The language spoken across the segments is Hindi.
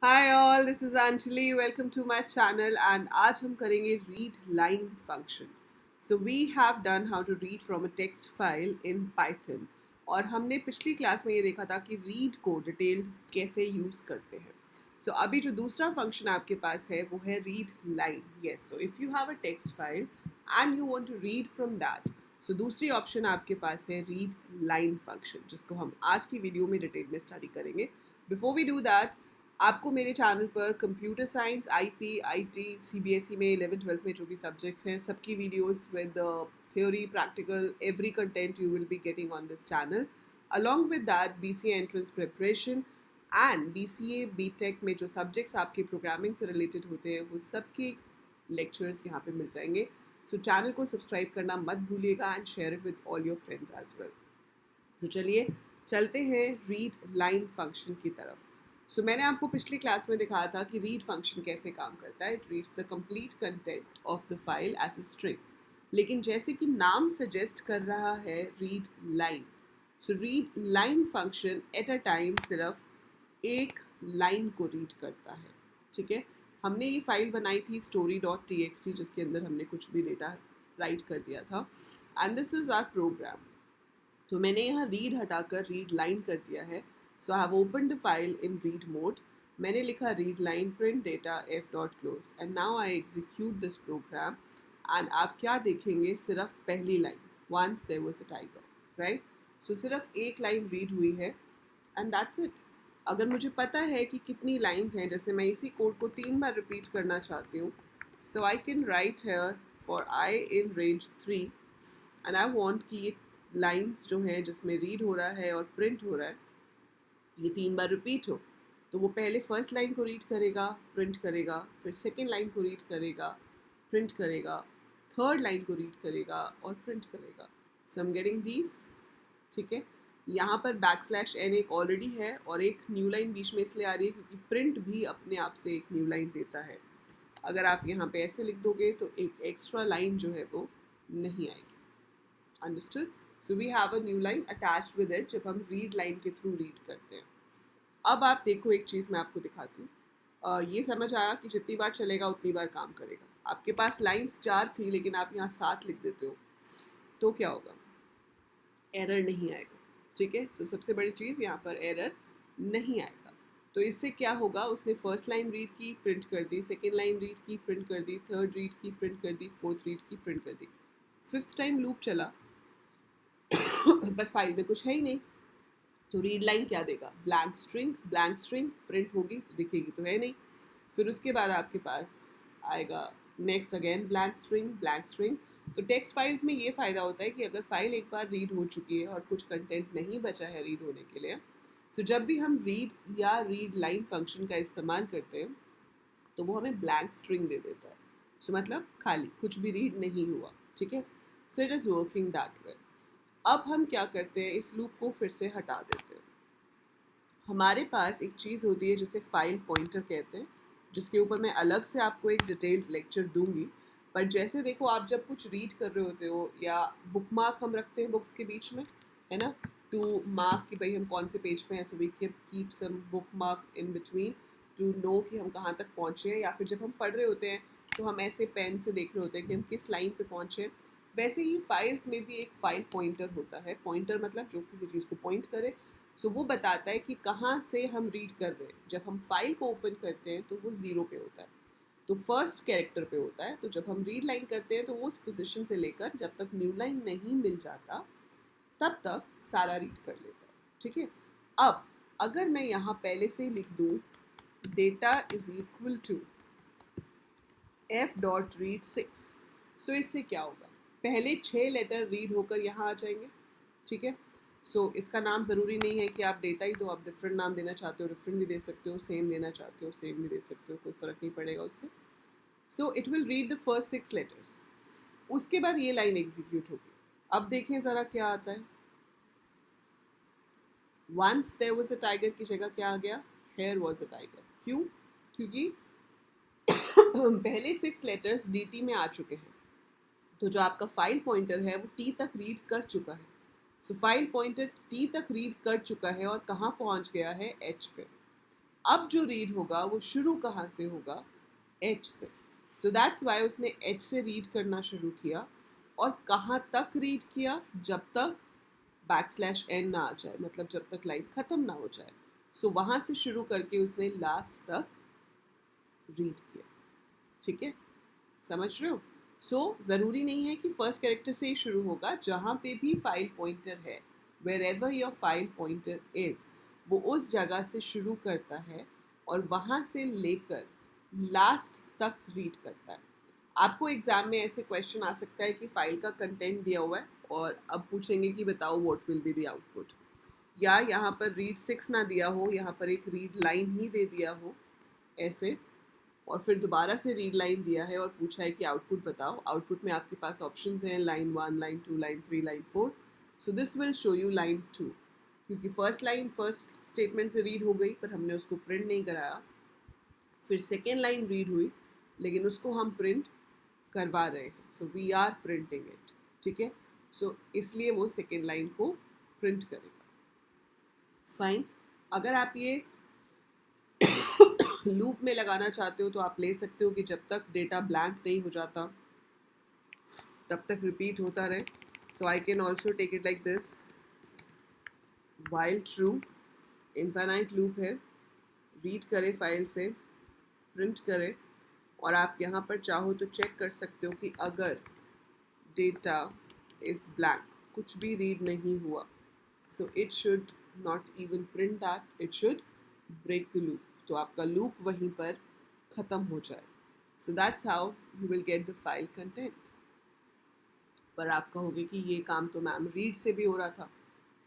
Hi all, this is Anjali. Welcome to my channel and आज हम करेंगे read line function. So we have done how to read from a text file in Python और हमने पिछली क्लास में ये देखा था कि read को डिटेल्ड कैसे यूज़ करते हैं. So अभी जो दूसरा फंक्शन आपके पास है वो है read line. Yes, so if you have a text file and you want to read from that, so दूसरी ऑप्शन आपके पास है read line function जिसको हम आज की वीडियो में डिटेल में स्टडी करेंगे. Before we do that, आपको मेरे चैनल पर computer science IP IT CBSE में 11th 12th में जो भी सब्जेक्ट्स हैं सबकी videos with theory practical every content you will be getting on this channel. Along with that BCA entrance preparation and BCA BTech में जो सब्जेक्ट्स आपके प्रोग्रामिंग से रिलेटेड होते हैं वो सबके लेक्चर्स यहाँ पे मिल जाएंगे. सो चैनल को सब्सक्राइब करना मत भूलिएगा and share it with all your friends as well. तो चलिए चलते हैं रीड लाइन फंक्शन की तरफ. सो मैंने आपको पिछली क्लास में दिखाया था कि रीड फंक्शन कैसे काम करता है. It reads the complete content of the file as a string. लेकिन जैसे कि नाम सजेस्ट कर रहा है read line, so read line function at a time सिर्फ एक लाइन को रीड करता है. ठीक है, हमने ये फाइल बनाई थी story.txt जिसके अंदर हमने कुछ भी डेटा राइट कर दिया था and this is our program. तो मैंने यहाँ रीड हटाकर रीड लाइन कर दिया है. So I have open the file in read mode. मैंने लिखा read line print data f dot close and now I execute this program and आप क्या देखेंगे, सिर्फ पहली line once there was a tiger, right. So सिर्फ एक लाइन रीड हुई है एंड दैट्स इट. अगर मुझे पता है कि कितनी लाइंस हैं, जैसे मैं इसी कोड को 3 बार रिपीट करना चाहती हूँ, so I can write here for I in range 3 and I want कि ये लाइंस जो हैं जिसमें रीड हो रहा है और प्रिंट हो रहा है ये 3 बार रिपीट हो. तो वो पहले फर्स्ट लाइन को रीड करेगा, प्रिंट करेगा, फिर सेकेंड लाइन को रीड करेगा, प्रिंट करेगा, थर्ड लाइन को रीड करेगा और प्रिंट करेगा. सो आई एम गेटिंग दीज. ठीक है, यहाँ पर \n एक ऑलरेडी है और एक न्यू लाइन बीच में इसलिए आ रही है क्योंकि प्रिंट भी अपने आप से एक न्यू लाइन देता है. अगर आप यहाँ पे ऐसे लिख दोगे तो एक एक्स्ट्रा लाइन जो है वो नहीं आएगी. Understood. So we have a new line attached with it जब हम रीड लाइन के थ्रू रीड करते हैं. अब आप देखो, एक चीज़ मैं आपको दिखाती हूँ. ये समझ आया कि जितनी बार चलेगा उतनी बार काम करेगा. आपके पास लाइंस 4 थी लेकिन आप यहाँ 7 लिख देते हो तो क्या होगा, एरर नहीं आएगा. ठीक है, सो सबसे बड़ी चीज़ यहाँ पर एरर नहीं आएगा. तो इससे क्या होगा, उसने फर्स्ट लाइन रीड की, प्रिंट कर दी, सेकेंड लाइन रीड की, प्रिंट कर दी, थर्ड रीड की, प्रिंट कर दी, फोर्थ रीड की, प्रिंट कर दी. फिफ्थ टाइम लूप चला पर फाइल में कुछ है ही नहीं. तो रीड लाइन क्या देगा, ब्लैंक स्ट्रिंग प्रिंट होगी तो दिखेगी तो है नहीं. फिर उसके बाद आपके पास आएगा नेक्स्ट अगेन ब्लैंक स्ट्रिंग. तो टेक्स्ट फाइल्स में ये फ़ायदा होता है कि अगर फाइल एक बार रीड हो चुकी है और कुछ कंटेंट नहीं बचा है रीड होने के लिए, सो जब भी हम रीड या रीड लाइन फंक्शन का इस्तेमाल करते हैं तो वो हमें ब्लैंक स्ट्रिंग दे देता है. सो मतलब खाली, कुछ भी रीड नहीं हुआ. ठीक है, so it is working that way. अब हम क्या करते हैं, इस लूप को फिर से हटा देते हैं. हमारे पास एक चीज़ होती है जिसे फाइल पॉइंटर कहते हैं, जिसके ऊपर मैं अलग से आपको एक डिटेल्ड लेक्चर दूंगी. पर जैसे देखो, आप जब कुछ रीड कर रहे होते हो या बुक मार्क हम रखते हैं बुक्स के बीच में, है ना, टू मार्क कि भाई हम कौन से पेज पे हैं. So we keep some bookmark in between to know कि हम कहाँ तक पहुँचे हैं. या फिर जब हम पढ़ रहे होते हैं तो हम ऐसे पेन से देख रहे होते हैं कि हम किस लाइन पे पहुँचे हैं. वैसे ही फाइल्स में भी एक फाइल पॉइंटर होता है. पॉइंटर मतलब जो किसी चीज़ को पॉइंट करे. सो वो बताता है कि कहाँ से हम रीड कर रहे हैं. जब हम फाइल को ओपन करते हैं तो वो 0 पे होता है, तो फर्स्ट कैरेक्टर पे होता है. तो जब हम रीड लाइन करते हैं तो वो उस पोजीशन से लेकर जब तक न्यू लाइन नहीं मिल जाता तब तक सारा रीड कर लेता है. ठीक है, अब अगर मैं यहाँ पहले से लिख दूँ data is equal to f.read6, so इससे क्या होगा, पहले 6 लेटर रीड होकर यहाँ आ जाएंगे. ठीक है, सो इसका नाम ज़रूरी नहीं है कि आप डेटा ही दो, आप डिफरेंट नाम देना चाहते हो डिफरेंट भी दे सकते हो, सेम देना चाहते हो सेम भी दे सकते हो, कोई फ़र्क नहीं पड़ेगा उससे. So it will read the first 6 letters. उसके बाद ये लाइन एग्जीक्यूट होगी. अब देखें ज़रा क्या आता है. Once there was a tiger की जगह क्या आ गया, हेयर वाज अ टाइगर. क्यों, क्योंकि पहले 6 लेटर्स dt में आ चुके हैं. तो जो आपका फाइल पॉइंटर है वो t तक रीड कर चुका है. सो फाइल पॉइंटर t तक रीड कर चुका है और कहाँ पहुँच गया है, h पे. अब जो रीड होगा वो शुरू कहाँ से होगा, एच से। सो दैट्स वाई उसने एच से रीड करना शुरू किया। और कहाँ तक रीड किया, जब तक \n ना आ जाए, मतलब जब तक लाइन ख़त्म ना हो जाए। सो वहाँ से शुरू करके उसने लास्ट तक रीड किया। ठीक है, समझ रहे हो। सो ज़रूरी नहीं है कि फर्स्ट कैरेक्टर से ही शुरू होगा। जहाँ पे भी फाइल पॉइंटर है, wherever your file pointer is, वो उस जगह से शुरू करता है और वहाँ से लेकर लास्ट तक रीड करता है। आपको एग्जाम में ऐसे क्वेश्चन आ सकता है कि फाइल का कंटेंट दिया हुआ है और अब पूछेंगे कि बताओ what will be the output, या यहाँ पर रीड 6 ना दिया हो, यहाँ पर एक रीड लाइन ही दे दिया हो ऐसे, और फिर दोबारा से रीड लाइन दिया है और पूछा है कि आउटपुट बताओ। आउटपुट में आपके पास ऑप्शंस हैं line 1, line 2, line 3, line 4। So this will show you line 2, क्योंकि फर्स्ट लाइन फर्स्ट स्टेटमेंट से रीड हो गई पर हमने उसको प्रिंट नहीं कराया। फिर सेकेंड लाइन रीड हुई लेकिन उसको हम प्रिंट करवा रहे हैं, so we are printing it. ठीक है, सो इसलिए वो सेकेंड लाइन को प्रिंट करेगा। फाइन। अगर आप ये लूप में लगाना चाहते हो तो आप ले सकते हो कि जब तक डेटा ब्लैंक नहीं हो जाता तब तक रिपीट होता रहे। So I can also take it like this, while true, infinite loop है, रीड करे फाइल से, प्रिंट करे, और आप यहाँ पर चाहो तो चेक कर सकते हो कि अगर डेटा इज ब्लैंक, कुछ भी रीड नहीं हुआ, so it should not even print that, it should break the loop. तो आपका लूप वहीं पर ख़त्म हो जाए। So that's how you will get the file content. पर आप कहोगे कि ये काम तो मैम रीड से भी हो रहा था,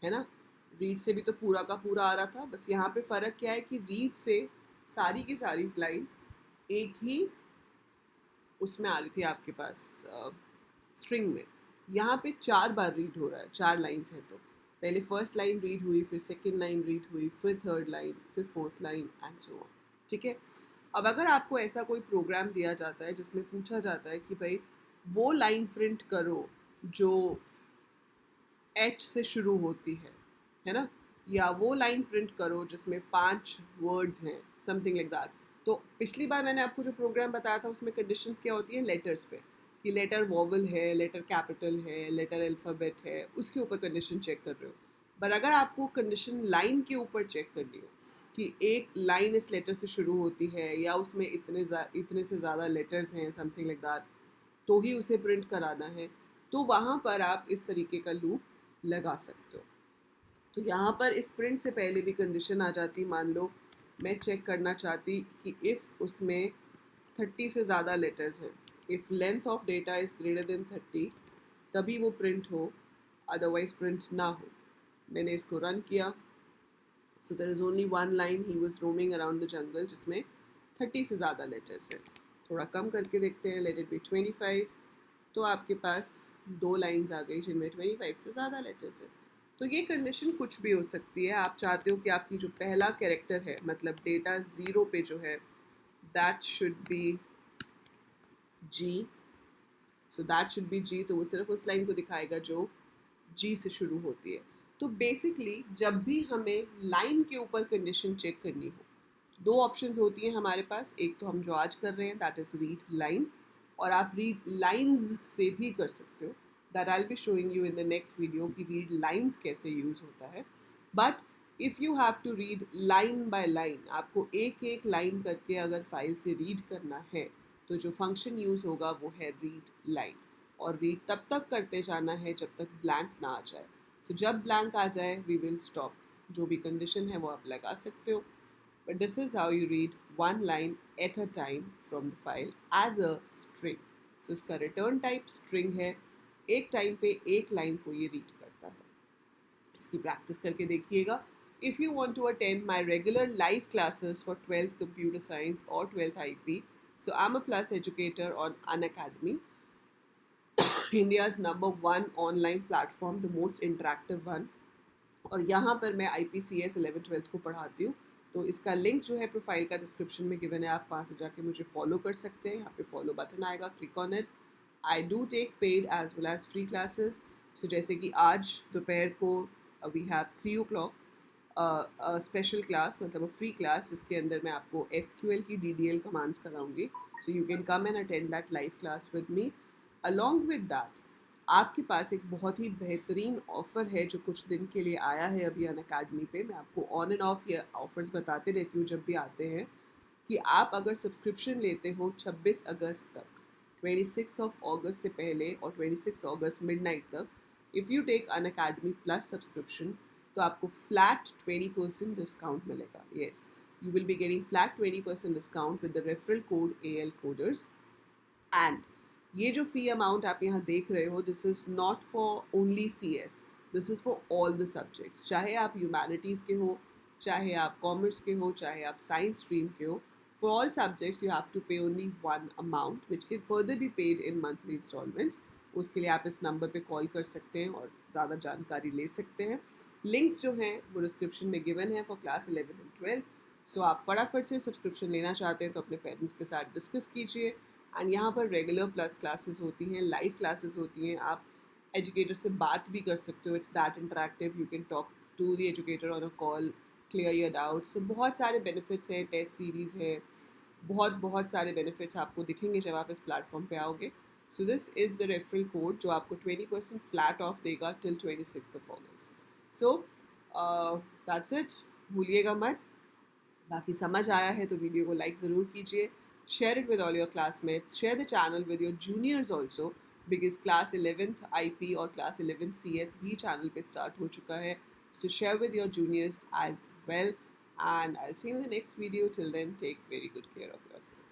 है ना, रीड से भी तो पूरा का पूरा आ रहा था। बस यहाँ पे फ़र्क क्या है कि रीड से सारी की सारी लाइन्स एक ही उसमें आ रही थी आपके पास स्ट्रिंग में। यहाँ पे 4 बार रीड हो रहा है, 4 लाइन्स हैं, तो पहले फर्स्ट लाइन रीड हुई, फिर सेकेंड लाइन रीड हुई, फिर थर्ड लाइन, फिर fourth line and so on. ठीक है, अब अगर आपको ऐसा कोई प्रोग्राम दिया जाता है जिसमें पूछा जाता है कि भाई वो लाइन प्रिंट करो जो एच से शुरू होती है ना, या वो लाइन प्रिंट करो जिसमें 5 वर्ड्स हैं, समथिंग लाइक दैट। तो पिछली बार मैंने आपको जो प्रोग्राम बताया था उसमें कंडीशंस क्या होती है लेटर्स पे, कि लेटर वॉवल है, लेटर कैपिटल है, लेटर अल्फ़ाबेट है, उसके ऊपर कंडीशन चेक कर रहे हो। पर अगर आपको कंडीशन लाइन के ऊपर चेक करनी हो कि एक लाइन इस लेटर से शुरू होती है या उसमें इतने से ज़्यादा लेटर्स हैं, समथिंग लाइक दैट, तो ही उसे प्रिंट कराना है, तो वहाँ पर आप इस तरीके का लूप लगा सकते हो। तो यहाँ पर इस प्रिंट से पहले भी कंडीशन आ जाती, मान लो मैं चेक करना चाहती कि इफ़ उसमें 30 से ज़्यादा लेटर्स हैं, if length of data is greater than 30, तभी वो प्रिंट हो, अदरवाइज प्रिंट ना हो। मैंने इसको रन किया, so there is only one line, he was roaming around the jungle, जिसमें 30 से ज़्यादा लेटर्स हैं। थोड़ा कम करके देखते हैं, लेट इट बी 25, तो आपके पास 2 लाइन्स आ गई जिनमें 25 से ज़्यादा लेटर्स हैं। तो ये कंडीशन कुछ भी हो सकती है। आप चाहते हो कि आपकी जो पहला कैरेक्टर है, मतलब डेटा 0 पे जो है, that should be G, so that should be G, तो वो सिर्फ उस लाइन को दिखाएगा जो जी से शुरू होती है। तो बेसिकली जब भी हमें लाइन के ऊपर कंडीशन चेक करनी हो, दो ऑप्शंस होती हैं हमारे पास। एक तो हम जो आज कर रहे हैं, दैट इज़ रीड लाइन, और आप रीड लाइंस से भी कर सकते हो, that I will be showing you in the next video कि रीड लाइंस कैसे यूज़ होता है। But if you have to read line by line, आपको एक एक लाइन करके अगर फाइल से रीड करना है, तो जो फंक्शन यूज़ होगा वो है रीड लाइन, और रीड तब तक करते जाना है जब तक ब्लैंक ना आ जाए। सो जब ब्लैंक आ जाए वी विल स्टॉप। जो भी कंडीशन है वो आप लगा सकते हो, but this is how you read one line at a time from the file as a string. So इसका return type string है, एक टाइम पे एक लाइन को ये रीड करता है। इसकी प्रैक्टिस करके देखिएगा। If you want to attend my regular live classes for 12th computer science or 12th IP, so I'm a plus educator on Unacademy, India's #1 online platform, the most interactive one. और यहाँ पर मैं IPCS 11th-12th को पढ़ाती हूँ। तो इसका लिंक जो है प्रोफाइल का डिस्क्रिप्शन में गिवन है, आप वहाँ से जाके मुझे फॉलो कर सकते हैं। यहाँ पे फॉलो बटन आएगा, click on it. I do take paid as well as free classes. So जैसे कि आज दोपहर को we have 3 o'clock special class, मतलब फ्री क्लास, जिसके अंदर मैं आपको SQL की DDL कमांड्स कराऊंगी. So you can come and attend that live class with me. Along with that आपके पास एक बहुत ही बेहतरीन ऑफ़र है जो कुछ दिन के लिए आया है अभी अनअकैडमी पे. मैं आपको ऑन एंड ऑफ ये ऑफर्स बताते रहती हूँ जब भी आते हैं, कि आप अगर सब्सक्रिप्शन लेते हो 26 अगस्त तक, 26 से पहले और 26 मिडनाइट तक, if you take Unacademy plus subscription, तो आपको फ्लैट 20% डिस्काउंट मिलेगा. Yes, you will be getting flat 20% discount with the referral code AL coders. And ये जो फ़ी अमाउंट आप यहाँ देख रहे हो, this is not for only CS, this is for all the subjects. चाहे आप ह्यूमैनिटीज़ के हो, चाहे आप कॉमर्स के हो, चाहे आप साइंस स्ट्रीम के हो, for all subjects you have to pay only one amount which can further be paid in monthly instalments. उसके लिए आप इस नंबर पे कॉल कर सकते हैं और ज़्यादा जानकारी ले सकते हैं. लिंक्स जो हैं वो डिस्क्रिप्शन में गिवन है फॉर क्लास 11 एंड 12. सो आप फटाफट से सब्सक्रिप्शन लेना चाहते हैं तो अपने पेरेंट्स के साथ डिस्कस कीजिए. एंड यहाँ पर रेगुलर प्लस क्लासेस होती हैं, लाइव क्लासेस होती हैं, आप एजुकेटर से बात भी कर सकते हो. It's that interactive, you can talk to the educator on a call, clear your doubts. So बहुत सारे बेनिफिट्स हैं, टेस्ट सीरीज़ है, बहुत बहुत सारे बेनिफिट्स आपको दिखेंगे जब आप इस प्लेटफॉर्म पे आओगे. So this is the referral code जो आपको 20% फ्लैट ऑफ देगा टिल 26 सो दैट्स इट, भूलिएगा मत. बाकी समझ आया है तो वीडियो को लाइक ज़रूर कीजिए. Share it with all your classmates. Share the channel with your juniors also, because class 11th IP और क्लास 11th CS भी चैनल पे स्टार्ट हो चुका है. So share with your juniors as well. And I'll see you in the next video. Till then, take very good care of yourself.